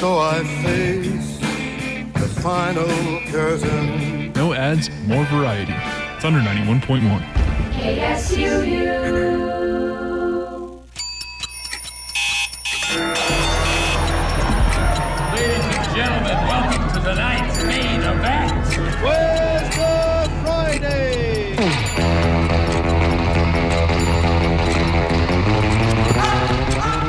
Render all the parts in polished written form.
So I face the final curtain. No ads, more variety. Thunder 91.1. KSUU. Ladies and gentlemen, welcome to tonight's main event. Where's the Friday?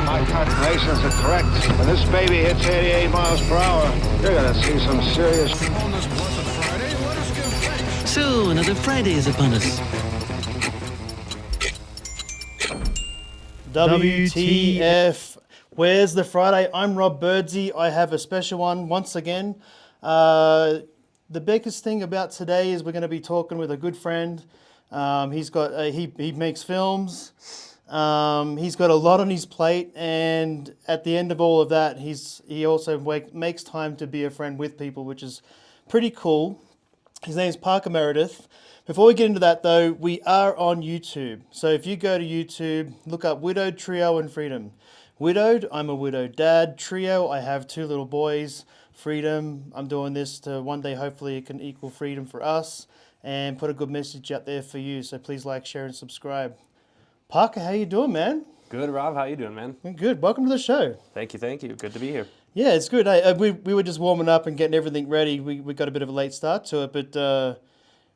My calculations are correct. When this baby hits 88 miles per hour, you're gonna see some serious... On this blessed Friday, let us give thanks. So, another Friday is upon us. WTF. Where's the Friday? I'm Rob Birdsey. I have a special one once again. The biggest thing about today is we're going to be talking with a good friend. He makes films. He's got a lot on his plate, and at the end of all of that, he also makes time to be a friend with people, which is pretty cool. His name's Parker Meredith. Before we get into that, though, we are on YouTube. So if you go to YouTube, look up Widowed, Trio, and Freedom. Widowed, I'm a widowed dad. Trio, I have 2 little boys. Freedom, I'm doing this to one day, hopefully it can equal freedom for us and put a good message out there for you. So please like, share, and subscribe. Parker, how you doing, man? Good, Rob. How you doing, man? Good. Welcome to the show. Thank you. Good to be here. Yeah, it's good. We were just warming up and getting everything ready. We got a bit of a late start to it, but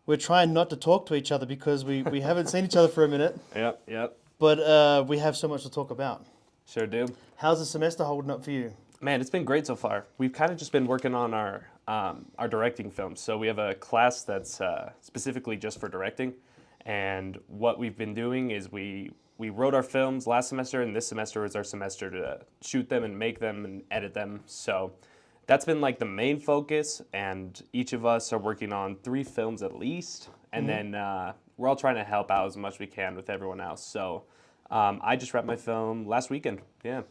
we're trying not to talk to each other because we haven't seen each other for a minute. Yep. But we have so much to talk about. Sure do. How's the semester holding up for you? Man, it's been great so far. We've kind of just been working on our directing films. So we have a class that's specifically just for directing. And what we've been doing is we wrote our films last semester, and this semester is our semester to shoot them and make them and edit them. So that's been like the main focus, and each of us are working on 3 films at least. And then we're all trying to help out as much as we can with everyone else. So I just wrapped my film last weekend. Yeah.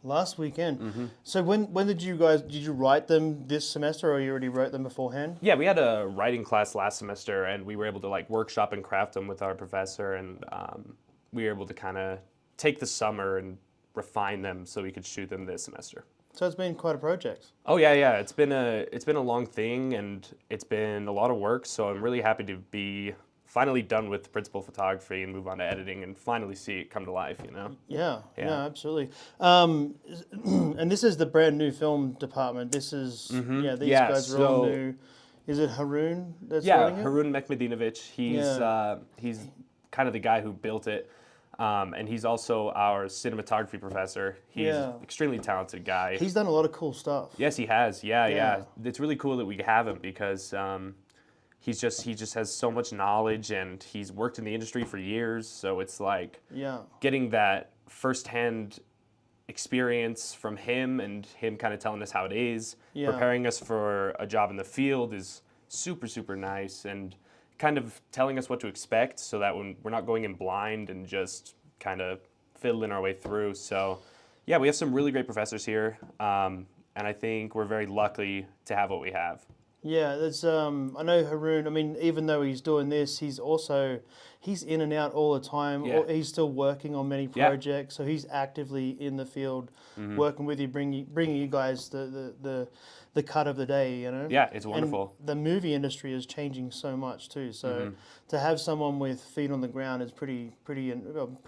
Last weekend. So when did you write them this semester, or you already wrote them beforehand? Yeah, we had a writing class last semester, and we were able to like workshop and craft them with our professor, and we were able to kind of take the summer and refine them so we could shoot them this semester. So it's been quite a project. Oh yeah. It's been a long thing, and it's been a lot of work. So I'm really happy to be finally done with principal photography and move on to editing and finally see it come to life, you know? Yeah. No, absolutely. And this is the brand new film department. This is, these guys are all new. Is it Haroon that's running it? Haroon Mekmedinovic. He's kind of the guy who built it. And he's also our cinematography professor. He's an extremely talented guy. He's done a lot of cool stuff. Yes, he has. Yeah. It's really cool that we have him because he just has so much knowledge, and he's worked in the industry for years. So it's like getting that firsthand experience from him, and him kind of telling us how it is, preparing us for a job in the field is super, super nice, and kind of telling us what to expect so that when we're not going in blind and just kind of fiddling our way through. So yeah, we have some really great professors here, and I think we're very lucky to have what we have. Yeah, there's I know Haroon, I mean, even though he's doing this, he's in and out all the time. Yeah. He's still working on many projects, so he's actively in the field, working with you, bringing you guys the cut of the day, you know? Yeah, it's wonderful. And the movie industry is changing so much too, so to have someone with feet on the ground is pretty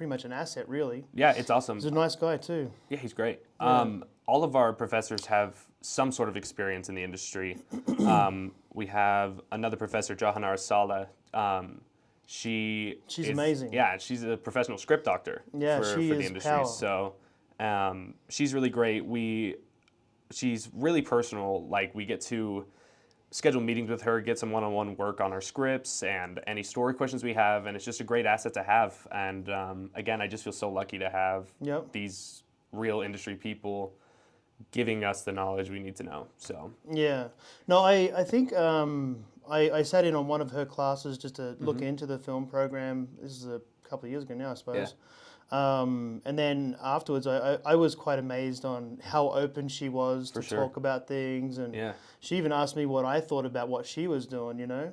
much an asset, really. Yeah, it's awesome. He's a nice guy too. Yeah, he's great. All of our professors have some sort of experience in the industry. We have another professor, Johanna Sala. She's amazing. Yeah, she's a professional script doctor for the industry. Power. So she's really great. She's really personal. Like, we get to schedule meetings with her, get some one-on-one work on our scripts and any story questions we have, and it's just a great asset to have. And again, I just feel so lucky to have these real industry people giving us the knowledge we need to know. So yeah, no, I think I sat in on one of her classes just to look into the film program. This is a couple of years ago now, I suppose. And then afterwards, I was quite amazed on how open she was to talk about things, and she even asked me what I thought about what she was doing, you know.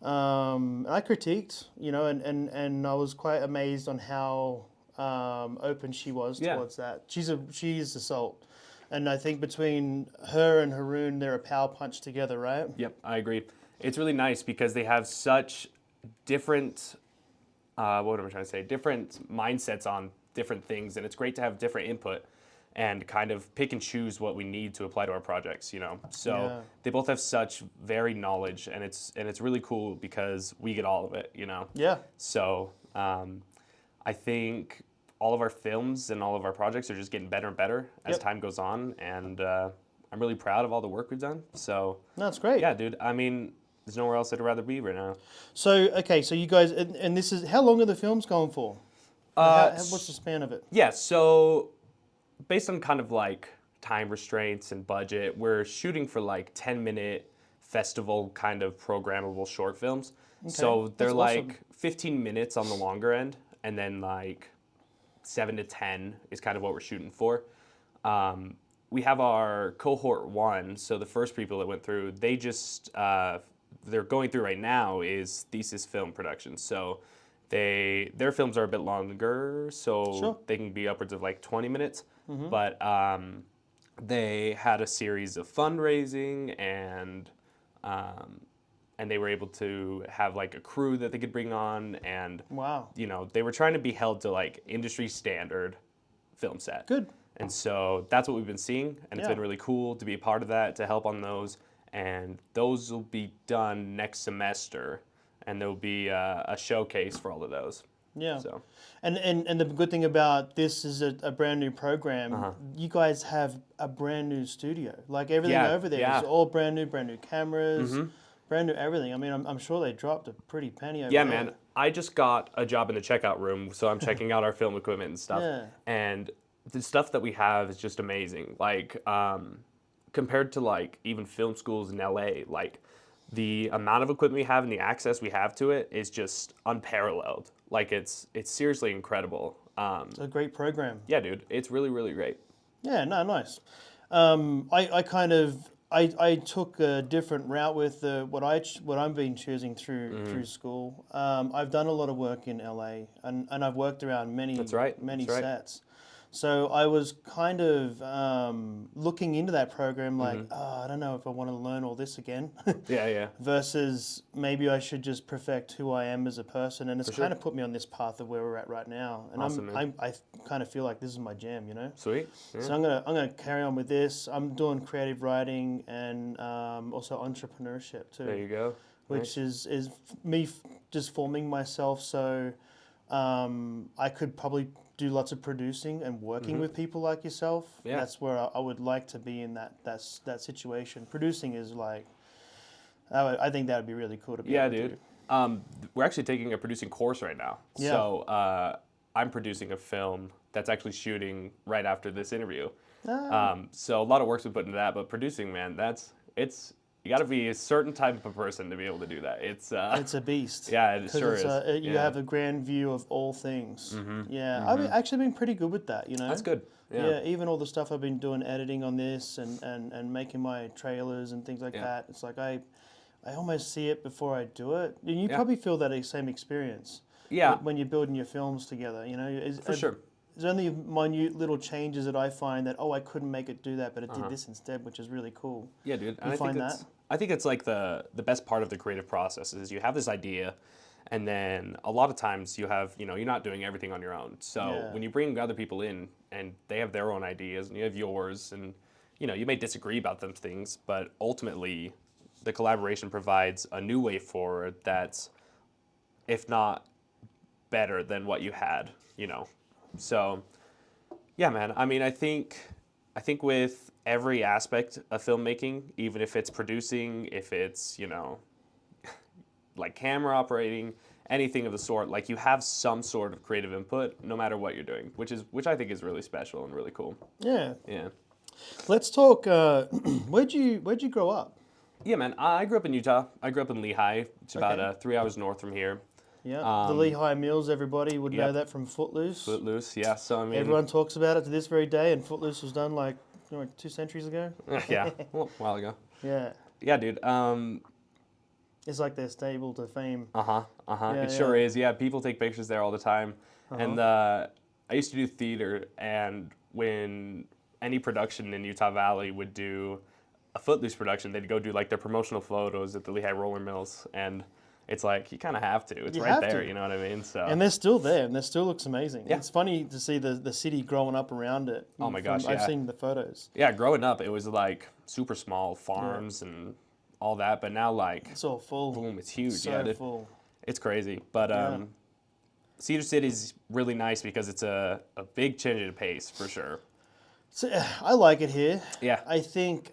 I critiqued, you know, and I was quite amazed on how open she was towards that. She is a salt. And I think between her and Haroon, they're a power punch together, right? Yep, I agree. It's really nice because they have such different, what am I trying to say? Different mindsets on different things, and it's great to have different input and kind of pick and choose what we need to apply to our projects. So they both have such varied knowledge, and it's really cool because we get all of it. Yeah. So I think all of our films and all of our projects are just getting better and better as time goes on, and I'm really proud of all the work we've done. So that's great. Yeah, dude. I mean, there's nowhere else I'd rather be right now. So okay, so you guys, and this is how long are the films going for? What's the span of it? Yeah, so based on kind of like time restraints and budget, we're shooting for like 10-minute festival kind of programmable short films. Okay. So they're like 15 minutes on the longer end, and then like 7 to 10 is kind of what we're shooting for. We have our cohort 1, so the first people that went through, they just, they're going through right now is thesis film production. So their films are a bit longer, so they can be upwards of like 20 minutes. Mm-hmm. But they had a series of fundraising, and they were able to have like a crew that they could bring on, and they were trying to be held to like industry standard film set. Good. And so that's what we've been seeing, and it's been really cool to be a part of that, to help on those. And those will be done next semester, and there will be a showcase for all of those. Yeah. So. And the good thing about this is a brand new program. You guys have a brand new studio. Like everything over there is all brand new cameras, brand new everything. I mean, I'm sure they dropped a pretty penny over there. Yeah, man. I just got a job in the checkout room, so I'm checking out our film equipment and stuff. Yeah. And the stuff that we have is just amazing. Like, compared to like even film schools in LA, like the amount of equipment we have and the access we have to it is just unparalleled. Like it's seriously incredible. It's a great program. Yeah, dude. It's really, really great. Yeah, no, nice. I took a different route with what I've been choosing through school. I've done a lot of work in LA, and I've worked around many sets. So I was kind of looking into that program like, I don't know if I want to learn all this again. Yeah. Versus maybe I should just perfect who I am as a person. And it's kind of put me on this path of where we're at right now. And awesome, I kind of feel like this is my jam, Sweet. Yeah. So I'm gonna carry on with this. I'm doing creative writing and also entrepreneurship too. There you go. Which is me just forming myself so I could probably do lots of producing and working with people like yourself. Yeah. That's where I would like to be in that situation. Producing is like, I think that would be really cool to be able to do. We're actually taking a producing course right now. Yeah. So I'm producing a film that's actually shooting right after this interview. So a lot of work's been put into that, but producing, man, you got to be a certain type of person to be able to do that. It's a beast. Yeah, it sure is. You have a grand view of all things. Yeah, I've actually been pretty good with that. That's good. Yeah, even all the stuff I've been doing, editing on this and making my trailers and things like that. It's like I almost see it before I do it. And you probably feel that same experience. Yeah. When you're building your films together, For sure. There's only minute little changes that I find that, I couldn't make it do that, but it did this instead, which is really cool. Yeah, dude. You find that? I think it's like the best part of the creative process is you have this idea, and then a lot of times you have, you're not doing everything on your own. So when you bring other people in and they have their own ideas and you have yours, and you may disagree about them things, but ultimately the collaboration provides a new way forward that's, if not better than what you had, So, yeah, man. I mean, I think with every aspect of filmmaking, even if it's producing, if it's, like camera operating, anything of the sort, like you have some sort of creative input no matter what you're doing, which I think is really special and really cool. Yeah. Yeah. Let's talk, where'd you grow up? Yeah, man. I grew up in Utah. I grew up in Lehigh. It's about 3 hours north from here. Yeah, the Lehigh Mills, everybody would know that from Footloose. Footloose, yeah. So, I mean... Everyone talks about it to this very day, and Footloose was done like 2 centuries ago. Yeah, well, a while ago. Yeah. Yeah, dude. It's like their stable to fame. Yeah, it sure is. Yeah, people take pictures there all the time. And I used to do theater, and when any production in Utah Valley would do a Footloose production, they'd go do like their promotional photos at the Lehigh Roller Mills, and it's like you kind of have to. It's You right have there, to. you know what I mean? So And they're still there, and they still looks amazing. Yeah. It's funny to see the city growing up around it. Oh my gosh, I've yeah. seen the photos. yeah, growing up it was like super small farms and all that, but now like It's all full. boom, it's huge. So yeah, dude. full. It's crazy. But Cedar City's really nice because it's a big change of pace for sure. So, I like it here. Yeah. I think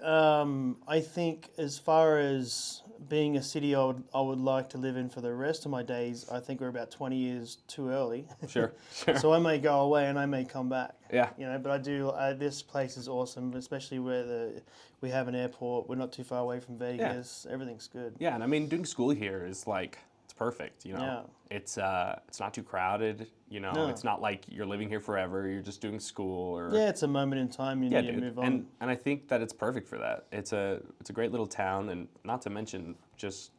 as far as being a city I would like to live in for the rest of my days, I think we're about 20 years too early. Sure. Sure. So I may go away and I may come back. Yeah. You know, but I do. This place is awesome, especially where we have an airport. We're not too far away from Vegas. Everything's good. Yeah, and I mean doing school here is like it's perfect, you know. Yeah. It's not too crowded, you know. No. It's not like you're living here forever. You're just doing school or Yeah, it's a moment in time. You yeah, need to dude. move on. And I think that it's perfect for that. It's a great little town, and not to mention just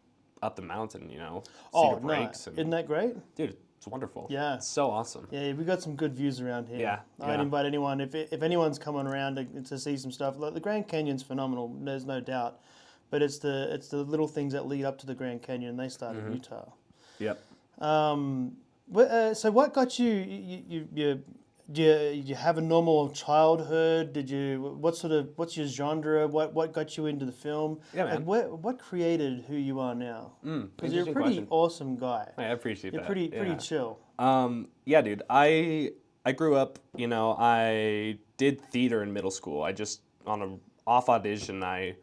up the mountain, you know. Cedar no, Breaks and isn't that great? dude, it's wonderful. Yeah. It's so awesome. Yeah, we got some good views around here. Yeah, I'd yeah. invite anyone if anyone's coming around to see some stuff. Like the Grand Canyon's phenomenal. There's no doubt, but it's the little things that lead up to the Grand Canyon. They start in Utah. Yep. So what got you? You have a normal childhood? What's your genre? What got you into the film? Yeah, man. Like what created who you are now? Because you're a interesting pretty question. awesome guy. I appreciate You're that. pretty Yeah. chill. Yeah, dude. I grew up, you know, I did theater in middle school. I just, on a off audition, I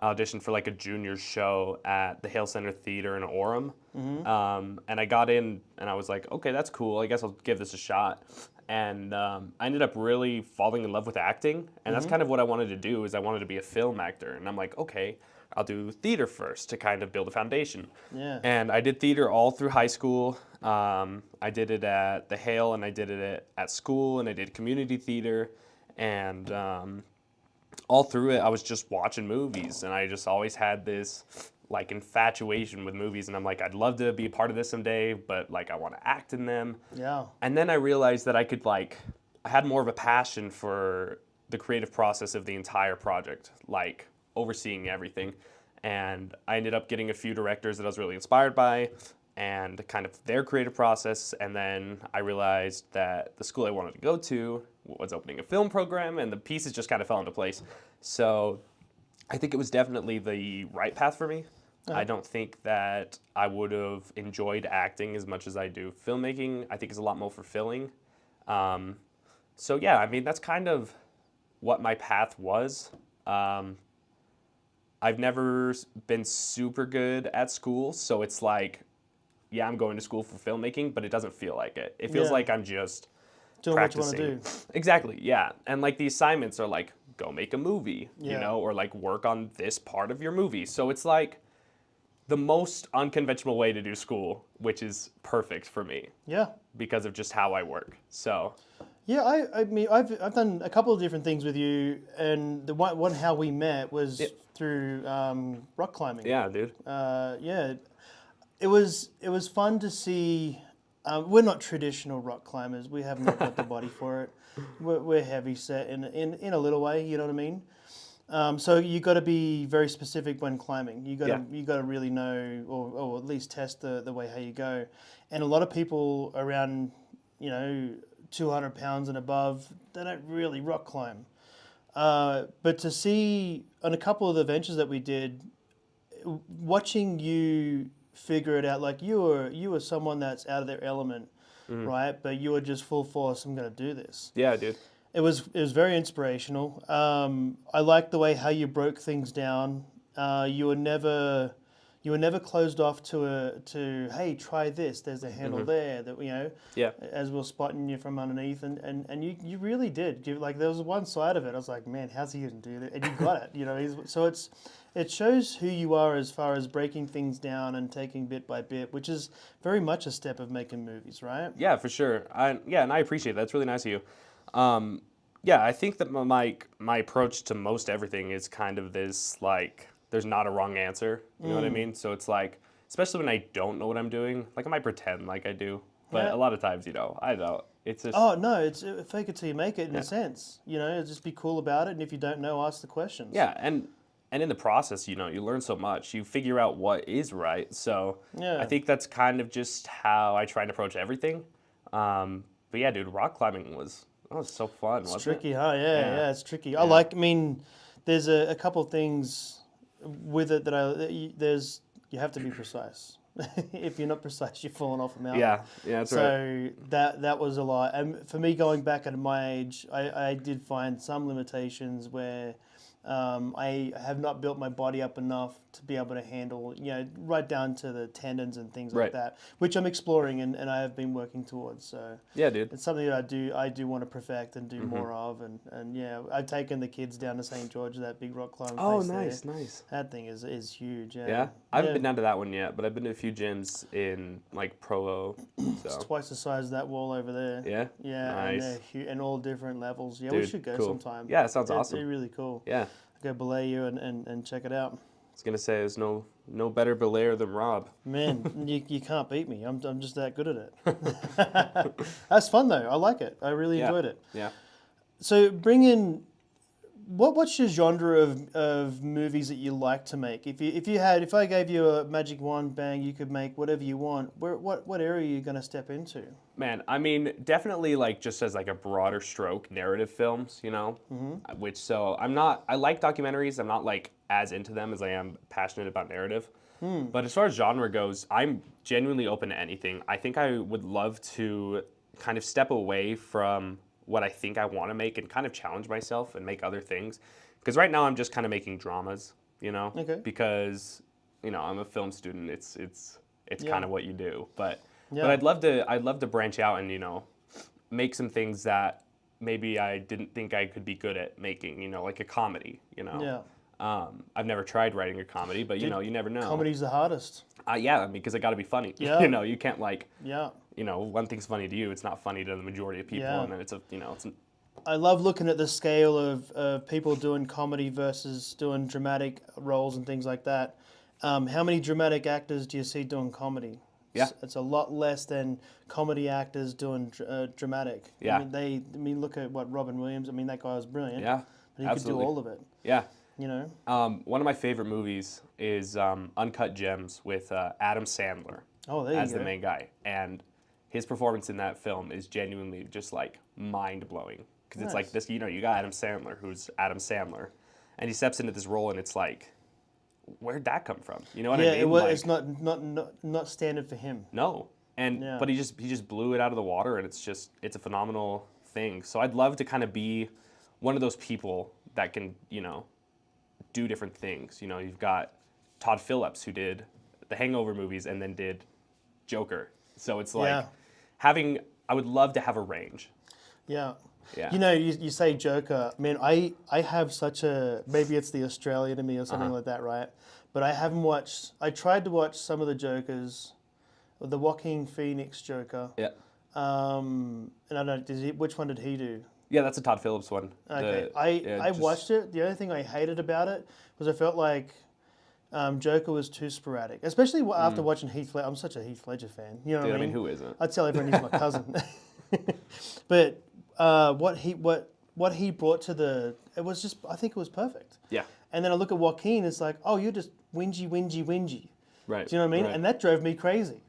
auditioned for like a junior show at the Hale Center Theater in Orem. And I got in and I was like, okay, that's cool. I guess I'll give this a shot. And I ended up really falling in love with acting. And that's kind of what I wanted to do is I wanted to be a film actor. And I'm like, okay, I'll do theater first to kind of build a foundation. Yeah. And I did theater all through high school. I did it at the Hale, and I did it at school, and I did community theater. And all through it, I was just watching movies, and I just always had this like infatuation with movies. And I'm like, I'd love to be a part of this someday, but like I want to act in them. Yeah. And then I realized that I had more of a passion for the creative process of the entire project, like overseeing everything. And I ended up getting a few directors that I was really inspired by and kind of their creative process. And then I realized that the school I wanted to go to was opening a film program, and the pieces just kind of fell into place. So I think it was definitely the right path for me. I don't think that I would have enjoyed acting as much as I do filmmaking. I think it's a lot more fulfilling. So yeah, I mean, that's kind of what my path was. I've never been super good at school, so it's like, yeah, I'm going to school for filmmaking, but it doesn't feel like it. It feels Yeah. like I'm just Doing practicing. what you want to do. Exactly, yeah. And like the assignments are like, go make a movie, you Yeah. know, or like work on this part of your movie. So it's like the most unconventional way to do school, which is perfect for me Yeah. because of just how I work. So Yeah, I mean, I've done a couple of different things with you, and the one how we met was through rock climbing. yeah, dude. Yeah, it was fun to see. We're not traditional rock climbers. We have not got the body for it. We're heavy set in a little way. You know what I mean? So you got to be very specific when climbing. You got to really know, or at least test the way how you go. And a lot of people around, 200 pounds and above, they don't really rock climb. But to see on a couple of the ventures that we did, watching you figure it out, like you were someone that's out of their element, right? But you were just full force. I'm going to do this. Yeah, dude. It was very inspirational. I liked the way how you broke things down. You were never closed off to hey, try this. There's a handle there that Yeah. as we were spotting you from underneath, and you really did. Like there was one side of it, I was like, man, how's he gonna do that? And you got it. So it shows who you are as far as breaking things down and taking bit by bit, which is very much a step of making movies, right? Yeah, for sure. And I appreciate that. It's really nice of you. Yeah, I think that my approach to most everything is kind of this, like, there's not a wrong answer. You know what I mean? So it's like, especially when I don't know what I'm doing, like I might pretend like I do, but Yeah. a lot of times, I don't. It's just Oh no, it's fake it till you make it in a sense. You know, just be cool about it, and if you don't know, ask the questions. yeah, and in the process, you know, you learn so much. You figure out what is right. So Yeah. I think that's kind of just how I try and approach everything. But yeah, dude, rock climbing was so fun. It's wasn't tricky, it? huh? Yeah, it's tricky. I like. I mean, there's a couple things with it that you have to be precise. If you're not precise, you're falling off a mountain. Yeah, that's right. So that was a lot. And for me, going back at my age, I did find some limitations where I have not built my body up enough to be able to handle, you know, right down to the tendons and things like Right. that, which I'm exploring and I have been working towards. So Yeah, dude. it's something that I do want to perfect and do more of. And yeah, I've taken the kids down to St. George, that big rock climbing Oh, place nice, there. nice. That thing is huge. Yeah. Yeah, I haven't been down to that one yet, but I've been to a few gyms in like Provo. It's So twice the size of that wall over there. yeah, Yeah, nice. and they're and all different levels. Yeah, we Dude, should go cool. sometime. Yeah, it sounds They're- awesome. They're really cool. Yeah, Go belay you and check it out. I was gonna say there's no better belayer than Rob. Man, you can't beat me. I'm just that good at it. That's fun though. I like it. I really Yeah. enjoyed it. Yeah. So bring in what's your genre of movies that you like to make? If I gave you a magic wand, bang, you could make whatever you want. What area are you going to step into? Man, I mean, definitely like just as like a broader stroke, narrative films, you know, which so I like documentaries. I'm not like as into them as I am passionate about narrative. But as far as genre goes, I'm genuinely open to anything. I think I would love to kind of step away from what I think I want to make and kind of challenge myself and make other things. Because right now I'm just kind of making dramas, you know, Okay. because, you know, I'm a film student. It's Yeah. kind of what you do. But Yeah. I'd love to branch out and, you know, make some things that maybe I didn't think I could be good at making, you know, like a comedy, you know. Yeah. I've never tried writing a comedy, but you know, you never know. Comedy's the hardest. Yeah, because it got to be funny. Yeah. You know, you can't like, Yeah. you know, one thing's funny to you, it's not funny to the majority of people, Yeah. and then it's I love looking at the scale of people doing comedy versus doing dramatic roles and things like that. How many dramatic actors do you see doing comedy? Yeah. It's a lot less than comedy actors doing dramatic. Yeah. I mean, look at what Robin Williams. I mean, that guy was brilliant. yeah, But he absolutely. could do all of it. Yeah. You know. One of my favorite movies is Uncut Gems with Adam Sandler Oh, there you as go. the main guy, and his performance in that film is genuinely just like mind blowing because it's like Nice. this. You know, you got Adam Sandler, who's Adam Sandler, and he steps into this role, and it's like, where'd that come from? You know what I Yeah, mean? it was. Like, It's not standard for him. No, and Yeah. but he just blew it out of the water, and it's a phenomenal thing. So I'd love to kind of be one of those people that can, you know, do different things. You know, you've got Todd Phillips, who did the Hangover movies and then did Joker. So it's like Yeah. I would love to have a range. Yeah. Yeah. You know, you say Joker. Man, I have such a, maybe it's the Australian in me or something like that, right? But I haven't watched, I tried to watch some of the Jokers, the Joaquin Phoenix Joker. Yeah. And I don't know, which one did he do? Yeah, that's a Todd Phillips one. Okay, Yeah, I just- watched it. The only thing I hated about it was I felt like Joker was too sporadic, especially after watching Heath Ledger. I'm such a Heath Ledger fan. You know Dude, what I mean, who isn't? I tell everyone he's my cousin. But what he brought to it was just, I think it was perfect. Yeah. And then I look at Joaquin, it's like, oh, you're just whingy. Right. Do you know what I mean? Right. And that drove me crazy.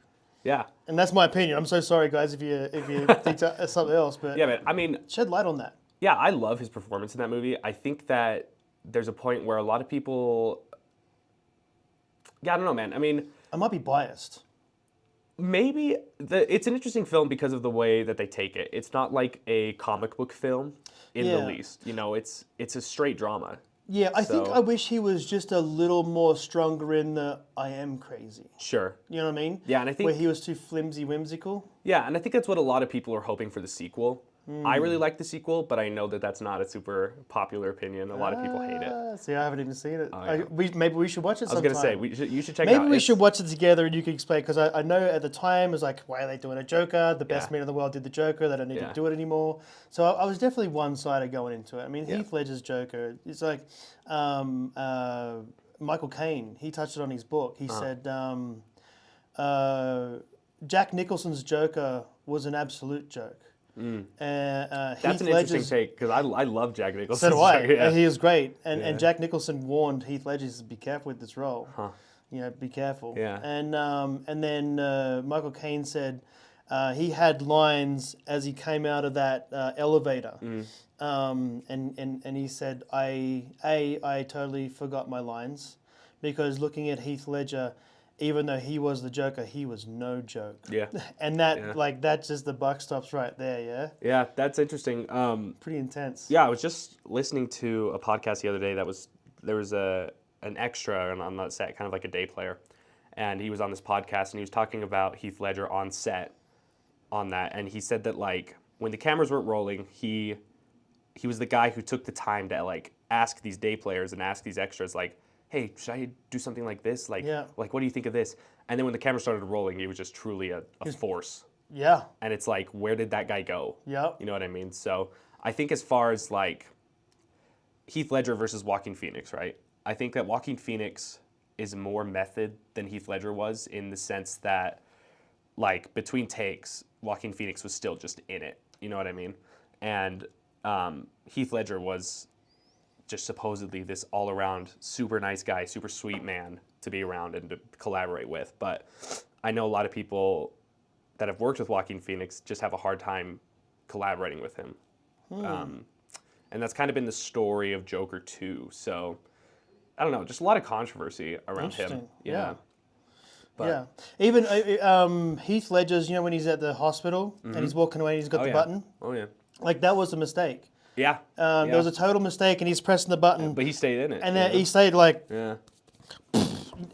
Yeah. And that's my opinion. I'm so sorry, guys, if you think something else, but Yeah, man. I mean, shed light on that. yeah, I love his performance in that movie. I think that there's a point where a lot of people, yeah, I don't know, man. I mean, I might be biased. maybe it's an interesting film because of the way that they take it. It's not like a comic book film in the Yeah. least. You know, it's a straight drama. Yeah, I think So- I wish he was just a little more stronger in the I am crazy. Sure. You know what I mean? Yeah, and I think where he was too flimsy, whimsical. yeah, and I think that's what a lot of people are hoping for the sequel. I really like the sequel, but I know that that's not a super popular opinion. A lot of people hate it. See, I haven't even seen it. yeah. Maybe we should watch it I was sometime. gonna say you should check it out. Maybe we It's- should watch it together and you can explain, because I know at the time it was like, why are they doing a Joker? The best Yeah. man in the world did the Joker. They don't need Yeah. to do it anymore. So I was definitely one-sided going into it. I mean, Yeah. Heath Ledger's Joker, it's like Michael Caine, he touched it on his book. He said Jack Nicholson's Joker was an absolute joke. That's Heath an interesting Ledger's, take because I love Jack Nicholson. so do I. Yeah. He was great, and Jack Nicholson warned Heath Ledger to be careful with this role. Be careful. Yeah. And then Michael Caine said he had lines as he came out of that elevator. And he said, I totally forgot my lines, because looking at Heath Ledger, even though he was the Joker, he was no joke. Yeah. And that's just the buck stops right there. Yeah. Yeah, that's interesting. Pretty intense. Yeah, I was just listening to a podcast the other day there was an extra on that set, kind of like a day player, and he was on this podcast and he was talking about Heath Ledger on set on that, and he said that like when the cameras weren't rolling, he was the guy who took the time to like ask these day players and ask these extras like, hey, should I do something like this? Like what do you think of this? And then when the camera started rolling, he was just truly a force. Yeah. And it's like, where did that guy go? Yep. You know what I mean? So I think as far as like Heath Ledger versus Joaquin Phoenix, right? I think that Joaquin Phoenix is more method than Heath Ledger was, in the sense that like between takes, Joaquin Phoenix was still just in it. You know what I mean? And Heath Ledger was just supposedly this all-around super nice guy, super sweet man to be around and to collaborate with. But I know a lot of people that have worked with Joaquin Phoenix just have a hard time collaborating with him. And that's kind of been the story of Joker 2. So, I don't know, just a lot of controversy around him. Yeah. But, yeah. Even Heath Ledger's, when he's at the hospital and he's walking away and he's got the button. Oh, yeah. Like, that was a mistake. Yeah. There was a total mistake, and he's pressing the button. But he stayed in it. And then he stayed like... Yeah.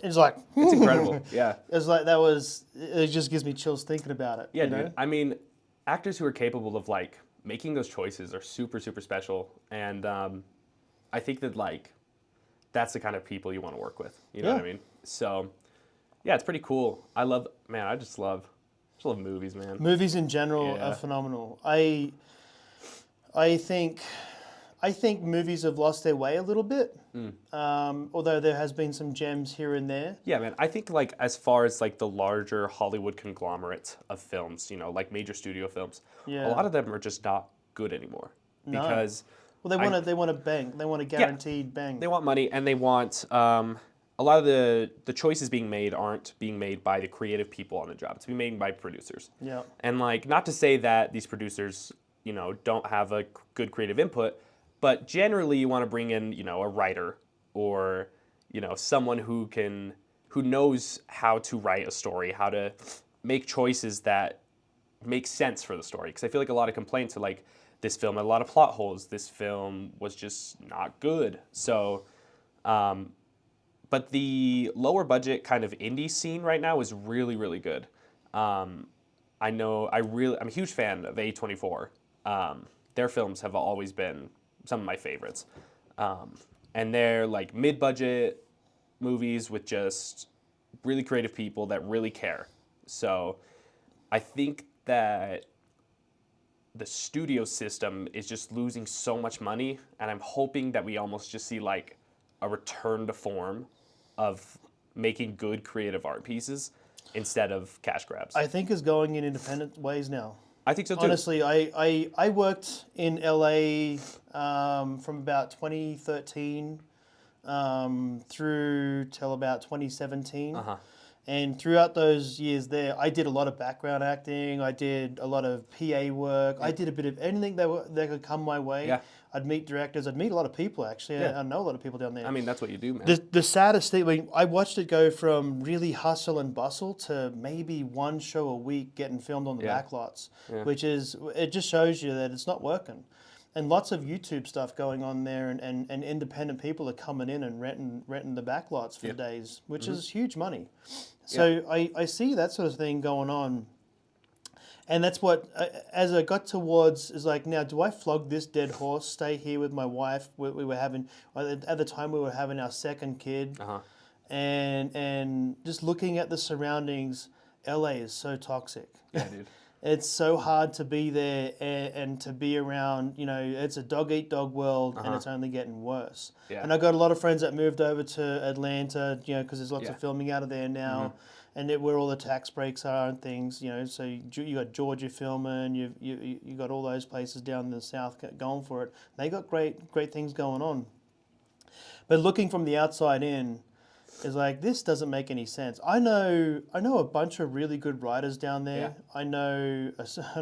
It's like... It's incredible. Yeah. It's like, that was... It just gives me chills thinking about it. Yeah, dude. I mean, actors who are capable of, like, making those choices are super, super special. And I think that, like, that's the kind of people you want to work with. You know what I mean? So, yeah, it's pretty cool. I love movies, man. Movies in general are phenomenal. I think movies have lost their way a little bit, although there has been some gems here and there. Yeah, man. I think like as far as like the larger Hollywood conglomerate of films, like major studio films, a lot of them are just not good anymore. No. Because they want to bang. They want a guaranteed bang. They want money, and they want a lot of the choices being made aren't being made by the creative people on the job. It's being made by producers. Yeah. And like, not to say that these producers, don't have a good creative input, but generally you want to bring in, a writer or, someone who knows how to write a story, how to make choices that make sense for the story. Because I feel like a lot of complaints are like, this film had a lot of plot holes. This film was just not good. So, but the lower budget kind of indie scene right now is really, really good. I'm a huge fan of A24. Their films have always been some of my favorites. And they're like mid-budget movies with just really creative people that really care. So I think that the studio system is just losing so much money, and I'm hoping that we almost just see like a return to form of making good creative art pieces instead of cash grabs. I think is going in independent ways now. I think so too. Honestly, I worked in LA from about 2013 through till about 2017. And throughout those years there, I did a lot of background acting. I did a lot of PA work. I did a bit of anything that could come my way. Yeah. I'd meet directors. I'd meet a lot of people, actually. Yeah. I know a lot of people down there. I mean, that's what you do, man. The saddest thing, I watched it go from really hustle and bustle to maybe one show a week getting filmed on the backlots, which is, it just shows you that it's not working. And lots of YouTube stuff going on there, and independent people are coming in and renting the backlots for days, which is huge money. So I see that sort of thing going on. And that's what, as I got towards, is like, now, do I flog this dead horse, stay here with my wife? We were having, at the time we were having our second kid. And just looking at the surroundings, LA is so toxic. Yeah, dude. it's so hard to be there and to be around. You know, it's a dog eat dog world, and it's only getting worse. Yeah. And I've got a lot of friends that moved over to Atlanta, you know, because there's lots Yeah. of filming out of there now, and where all the tax breaks are and things. You know, so you got Georgia filming, you got all those places down in the south going for it. They got great things going on. But looking from the outside in, is like, this doesn't make any sense. I know a bunch of really good writers down there. Yeah. I know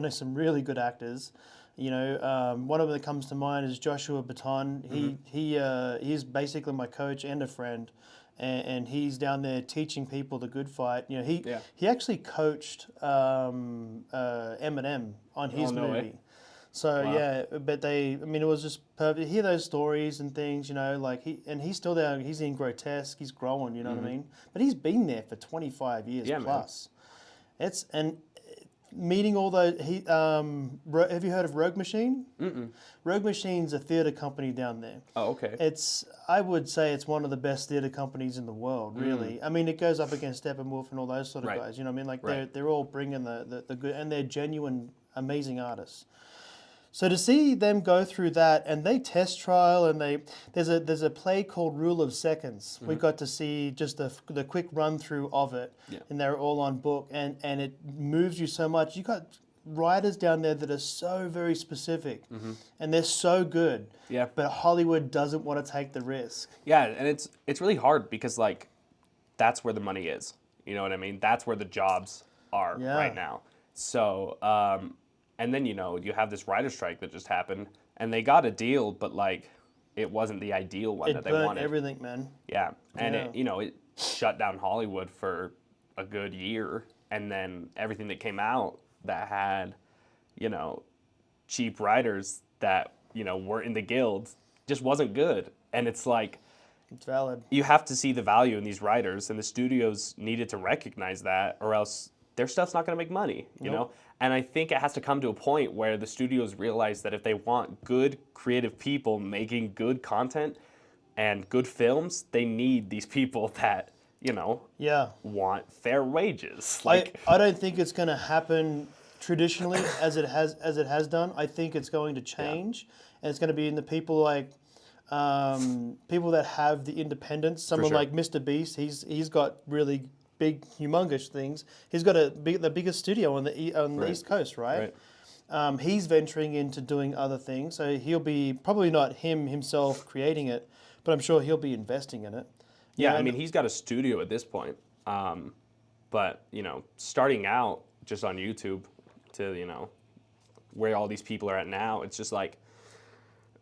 some really good actors. You know, one of them that comes to mind is Joshua Baton. He's basically my coach and a friend, and he's down there teaching people the good fight. You know, he actually coached Eminem on his no movie. way. So Wow. yeah, but it was just perfect. Hear those stories and things, you know, like he's still there. He's in Grotesque. He's growing, you know what I mean. But he's been there for 25 years plus. Meeting all those. Have you heard of Rogue Machine? Rogue Machine's a theater company down there. Oh, okay. I would say it's one of the best theater companies in the world, really. I mean, it goes up against Steppenwolf and all those sort of Right. guys. You know what I mean? Like Right. they're all bringing the good, and they're genuine, amazing artists. So to see them go through that, and they test trial, and there's a play called Rule of Seconds. We got to see just the quick run through of it, and they're all on book, and it moves you so much. You got writers down there that are so very specific, and they're so good. Yeah. But Hollywood doesn't want to take the risk. Yeah, and it's really hard because like that's where the money is. You know what I mean? That's where the jobs are right now. So and then, you know, you have this writer strike that just happened, and they got a deal, but like it wasn't the ideal one that they burnt wanted. everything, man. Yeah, and it shut down Hollywood for a good year, and then everything that came out that had, you know, cheap writers that, you know, weren't in the guild just wasn't good. And it's like, It's valid. you have to see the value in these writers, and the studios needed to recognize that, or else their stuff's not going to make money, you know? And I think it has to come to a point where the studios realize that if they want good creative people making good content and good films, they need these people that, you know, want fair wages. Like I don't think it's going to happen traditionally as it has done. I think it's going to change, and it's going to be in the people like people that have the independence. Someone sure. like Mr. Beast, he's got really big, humongous things. He's got the biggest studio on the East Coast, right? He's venturing into doing other things, so he'll be probably not himself creating it, but I'm sure he'll be investing in it. Yeah, I mean, he's got a studio at this point, but you know, starting out just on YouTube to, you know, where all these people are at now, it's just like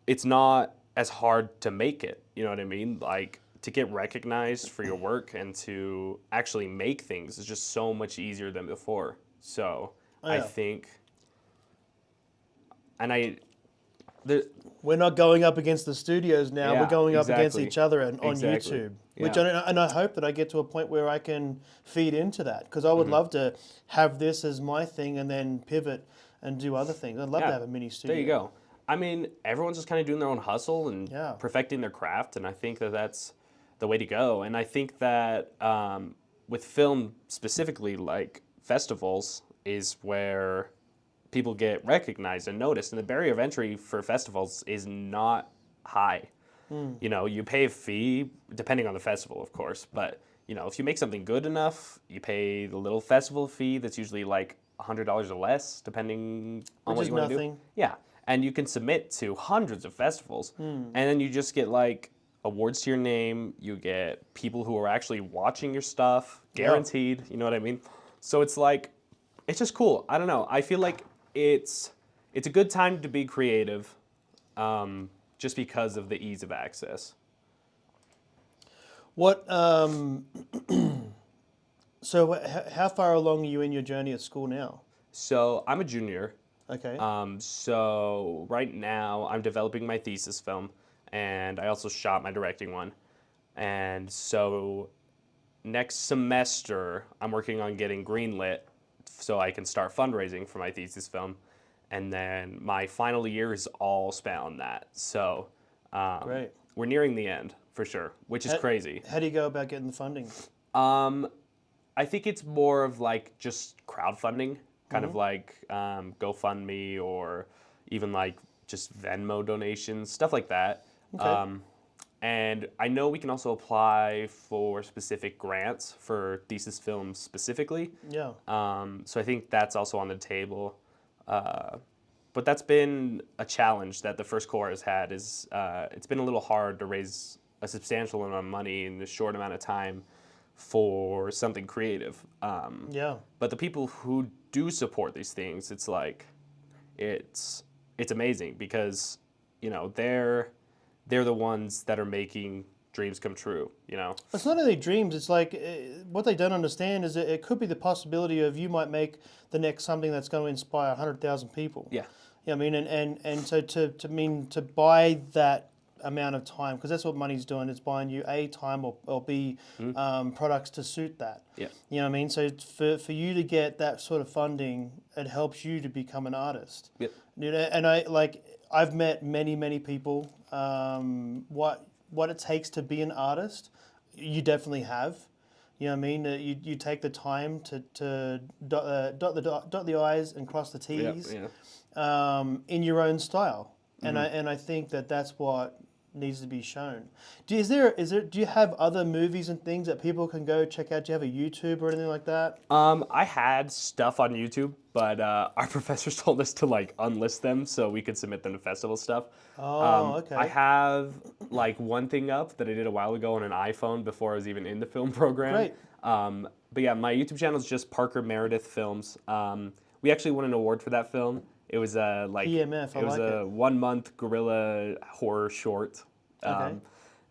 it's not as hard to make it. You know what I mean? Like, to get recognized for your work and to actually make things is just so much easier than before. So I think, and we're not going up against the studios now. Yeah, we're going up against exactly. each other on Exactly. YouTube. Yeah. Which I hope that I get to a point where I can feed into that, because I would love to have this as my thing and then pivot and do other things. I'd love to have a mini studio. There you go. I mean, everyone's just kind of doing their own hustle and Yeah. perfecting their craft, and I think that that's the way to go. And I think that with film specifically, like festivals, is where people get recognized and noticed. And the barrier of entry for festivals is not high. You know, you pay a fee, depending on the festival, of course. But, you know, if you make something good enough, you pay the little festival fee that's usually like $100 or less, depending on what you want to do. nothing. Yeah. And you can submit to hundreds of festivals. And then you just get like awards to your name. You get people who are actually watching your stuff, guaranteed. You know what I mean? So it's like, it's just cool. I don't know. I feel like it's a good time to be creative, just because of the ease of access. What? So how far along are you in your journey at school now? So I'm a junior. Okay. So right now I'm developing my thesis film, and I also shot my directing one. And so next semester I'm working on getting greenlit so I can start fundraising for my thesis film. And then my final year is all spent on that. So Great. we're nearing the end for sure, which is crazy. How do you go about getting the funding? I think it's more of like just crowdfunding, kind of like GoFundMe or even like just Venmo donations, stuff like that. Okay. And I know we can also apply for specific grants for thesis films specifically. Yeah. So I think that's also on the table. But that's been a challenge that the first core has had. Is it's been a little hard to raise a substantial amount of money in a short amount of time for something creative. Yeah. But the people who do support these things, it's like it's amazing because they're the ones that are making dreams come true. It's not only dreams. It's like what they don't understand is that it could be the possibility of you might make the next something that's going to inspire 100,000 people. Yeah. I mean, and so to buy that amount of time, because that's what money's doing. It's buying you A, time, or B, products to suit that. Yeah. You know what I mean? So for you to get that sort of funding, it helps you to become an artist. Yep. And I've met many people. What it takes to be an artist, you definitely have. You know what I mean? You take the time to dot the I's and cross the T's. Yeah. In your own style, and I think that's what needs to be shown. Do you have other movies and things that people can go check out? Do you have a YouTube or anything like that? I had stuff on YouTube, but our professors told us to like unlist them so we could submit them to festival stuff. Oh, okay. I have like one thing up that I did a while ago on an iPhone before I was even in the film program. Great. But yeah, my YouTube channel is just Parker Meredith Films. We actually won an award for that film. It was EMF, it was a 1 month guerrilla horror short. Okay.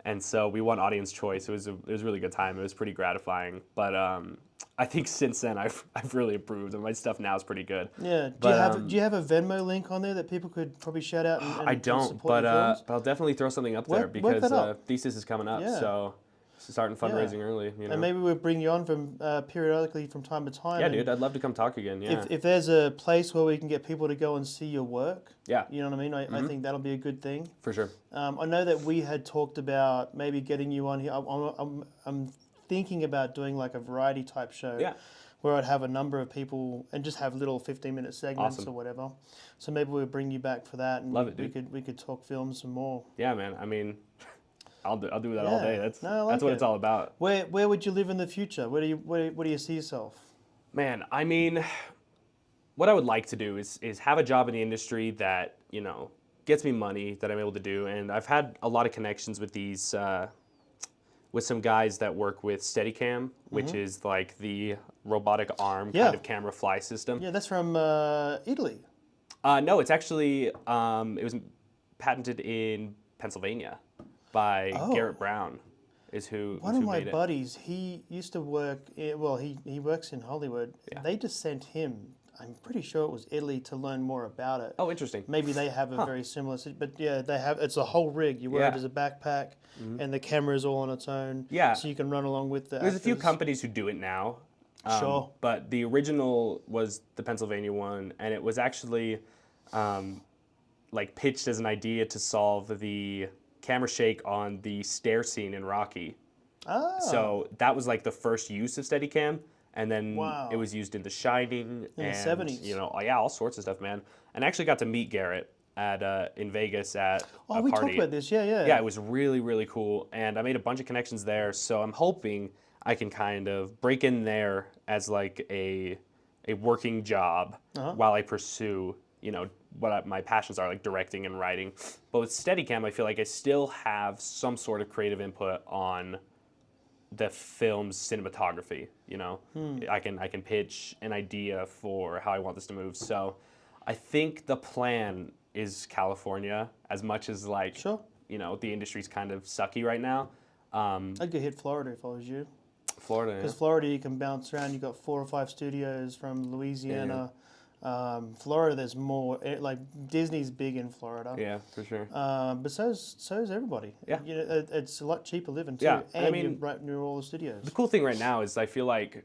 And so we won audience choice. It was a really good time. It was pretty gratifying. But I think since then I've really improved, and my stuff now is pretty good. Yeah. Do you have a Venmo link on there that people could probably shout out? And I don't, support your films? but I'll definitely throw something up there Work because that up. thesis is coming up. Yeah. So starting fundraising early. And maybe we'll bring you on from periodically from time to time. Yeah, and dude, I'd love to come talk again. Yeah. If there's a place where we can get people to go and see your work, Yeah. you know what I mean? I think that'll be a good thing. For sure. I know that we had talked about maybe getting you on here. I'm thinking about doing like a variety type show. Yeah. Where I'd have a number of people and just have little 15-minute segments Awesome. or whatever. So maybe we'll bring you back for that, and Love it, dude. we could talk films some more. Yeah, man. I mean, I'll do that all day. That's No, I like that's what it. it's all about. Where would you live in the future? Where do you see yourself? Man, I mean, what I would like to do is have a job in the industry that, gets me money that I'm able to do. And I've had a lot of connections with these, with some guys that work with Steadicam, which is like the robotic arm kind of camera fly system. Yeah, that's from Italy. No, it's actually, it was patented in Pennsylvania by Garrett Brown, is who One is of who my made it. buddies, he used to work, he works in Hollywood. Yeah. They just sent him, I'm pretty sure it was Italy, to learn more about it. Oh, interesting. Maybe they have a very similar, but yeah, they have, it's a whole rig. You wear it Yeah. as a backpack, and the camera is all on its own. Yeah. So you can run along with the There's a few actors. companies who do it now. Sure. But the original was the Pennsylvania one, and it was actually pitched as an idea to solve the camera shake on the stair scene in Rocky. Ah. So that was like the first use of Steadicam, and then Wow. it was used in The In Shining the and 70s. all sorts of stuff, man. And I actually got to meet Garrett at in Vegas at a we party. talked about this. Yeah. Yeah, it was really, really cool. And I made a bunch of connections there. So I'm hoping I can kind of break in there as like a working job while I pursue, my passions are, like directing and writing. But with Steadicam, I feel like I still have some sort of creative input on the film's cinematography. I can pitch an idea for how I want this to move. So I think the plan is California, as much as Sure. the industry's kind of sucky right now. I'd go hit Florida if I was you. Florida, Because Florida, you can bounce around. You've got 4 or 5 studios from Louisiana. Florida, there's more. Like Disney's big in Florida. yeah, for sure. But so's everybody. Yeah. It's a lot cheaper living too. Yeah, And I mean- you're right near all the studios. The cool thing right now is I feel like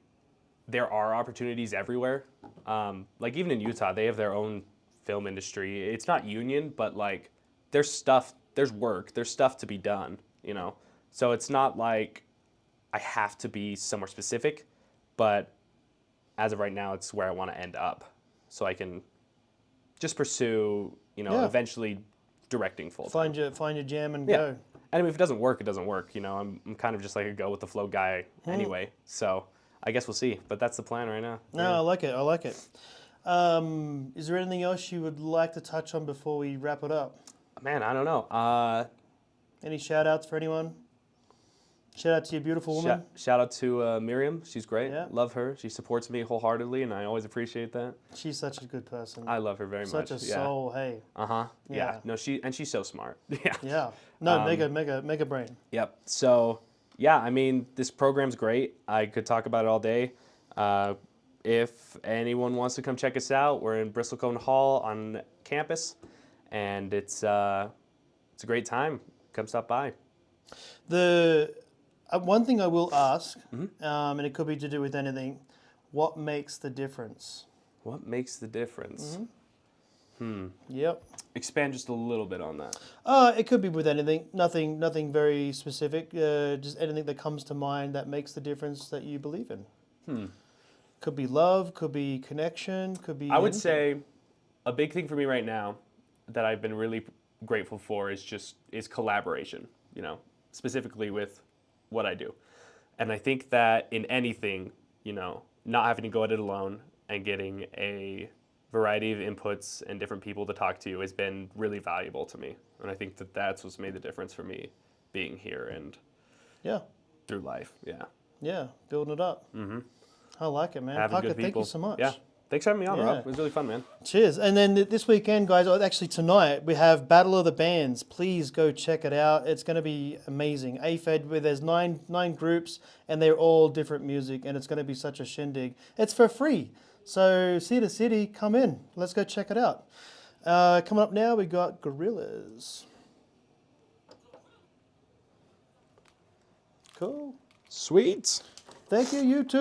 there are opportunities everywhere. Like even in Utah, they have their own film industry. It's not union, but like there's work, there's stuff to be done, So it's not like I have to be somewhere specific, but as of right now, it's where I want to end up. so I can just pursue, Yeah. eventually directing full time. Find your jam and Yeah. go. And I mean, if it doesn't work, it doesn't work. I'm kind of just like a go with the flow guy anyway. So I guess we'll see. But that's the plan right now. No, I like it. I like it. Is there anything else you would like to touch on before we wrap it up? Man, I don't know. Any shout outs for anyone? Shout out to your beautiful woman. Shout out to Miriam. She's great. Yeah. Love her. She supports me wholeheartedly, and I always appreciate that. She's such a good person. I love her very much. Such a soul, hey. Yeah. Yeah. No, she's so smart. Yeah. Yeah. No, mega brain. Yep. So, yeah, I mean, this program's great. I could talk about it all day. If anyone wants to come check us out, we're in Bristlecone Hall on campus, and it's a great time. Come stop by. The one thing I will ask, and it could be to do with anything, what makes the difference? What makes the difference? Yep. Expand just a little bit on that. It could be with anything. Nothing very specific. Just anything that comes to mind that makes the difference that you believe in. Could be love. Could be connection. Could be. I would anything. say a big thing for me right now that I've been really grateful for is collaboration. Specifically with what I do, and I think that in anything, not having to go at it alone and getting a variety of inputs and different people to talk to has been really valuable to me. And I think that that's what's made the difference for me being here and through life. Yeah, building it up. I like it, man. Having Parker, good people. thank you so much. Yeah. Thanks for having me on, Rob. Yeah. It was really fun, man. Cheers. And then this weekend, guys, or actually tonight, we have Battle of the Bands. Please go check it out. It's going to be amazing. AFED, where there's nine groups, and they're all different music, and it's going to be such a shindig. It's for free. So, City to City, come in. Let's go check it out. Coming up now, we got Gorillas. Cool. Sweet. Thank you, YouTube.